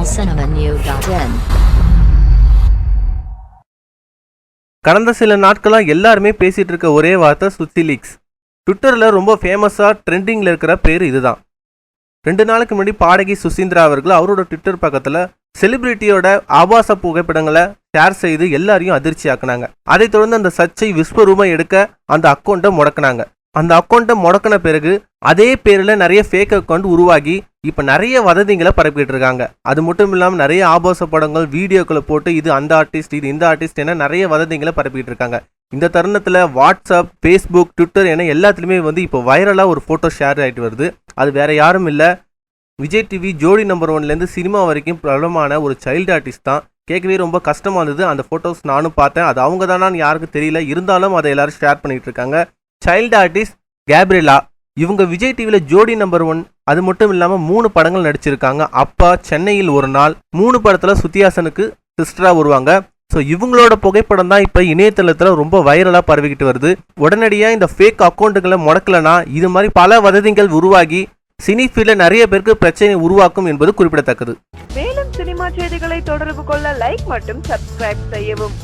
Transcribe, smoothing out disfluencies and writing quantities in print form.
tamilcinemanew.in. கடந்த சில நாட்களா எல்லாருமே பேசிட்டு இருக்க ஒரே வார்த்தை சுசிலீக்ஸ். ட்விட்டர்ல ரொம்ப ஃபேமஸா ட்ரெண்டிங்ல இருக்கிற பேர் இதுதான். 2 நாளுக்கு முன்னாடி பாடகி சுசீந்திரா அவர்கள் அவரோட ட்விட்டர் பக்கத்துல செலிபிரிட்டியோட ஆபாச புகைப்படங்களை ஷேர் செய்து எல்லாரையும் அதிர்ச்சி ஆக்குனாங்க. அதை தொடர்ந்து அந்த சர்ச்சை விஸ்வரூபம் எடுக்க அந்த அக்கௌண்ட்டை முடக்கினாங்க. அந்த அக்கௌண்ட்டை முடக்கின பிறகு அதே பேரில் நிறைய ஃபேக் அக்கௌண்ட் உருவாகி இப்போ நிறைய வதந்திகளை பரப்பிட்டு இருக்காங்க. அது மட்டும் இல்லாமல் நிறைய ஆபாச படங்கள் வீடியோக்களை போட்டு இது அந்த ஆர்டிஸ்ட் இது இந்த ஆர்டிஸ்ட் என நிறைய வதந்திகளை பரப்பிட்டு இருக்காங்க. இந்த தருணத்தில் வாட்ஸ்அப், ஃபேஸ்புக், ட்விட்டர் என எல்லாத்துலேயுமே இப்போ வைரலாக ஒரு ஃபோட்டோ ஷேர் ஆகிட்டு வருது. அது வேற யாரும் இல்லை, விஜய் டிவி ஜோடி நம்பர் 1லேருந்து சினிமா வரைக்கும் பிரபலமான ஒரு சைல்டு ஆர்டிஸ்ட் தான். கேட்கவே ரொம்ப கஷ்டமாக இருந்தது. அந்த ஃபோட்டோஸ் நானும் பார்த்தேன். அது அவங்க தானான்னு யாருக்கும் தெரியல, இருந்தாலும் அதை எல்லாரும் ஷேர் பண்ணிட்டு இருக்காங்க. சைல்டு ஆர்டிஸ்ட் கேப்ரியலா இவங்க விஜய் டிவியில் ஜோடி நம்பர் 1 அது மட்டும் இல்லாமல் 3 படங்கள் நடிச்சிருக்காங்க. அப்பா, சென்னையில் ஒரு நாள், 3 படத்தில் சுத்தியாசனுக்கு சிஸ்டராக வருவாங்க. ஸோ இவங்களோட புகைப்படம் தான் இப்போ இணையதளத்தில் ரொம்ப வைரலாக பரவிக்கிட்டு வருது. உடனடியாக இந்த ஃபேக் அக்கௌண்ட்டுகளை முடக்கலைன்னா இது மாதிரி பல வதந்திகள் உருவாகி சினி ஃபீல்டில் நிறைய பேருக்கு பிரச்சனை உருவாக்கும் என்பது குறிப்பிடத்தக்கது. மேலும் சினிமா செய்திகளை தொடர்பு கொள்ள லைக் மற்றும் சப்ஸ்கிரைப் செய்யவும்.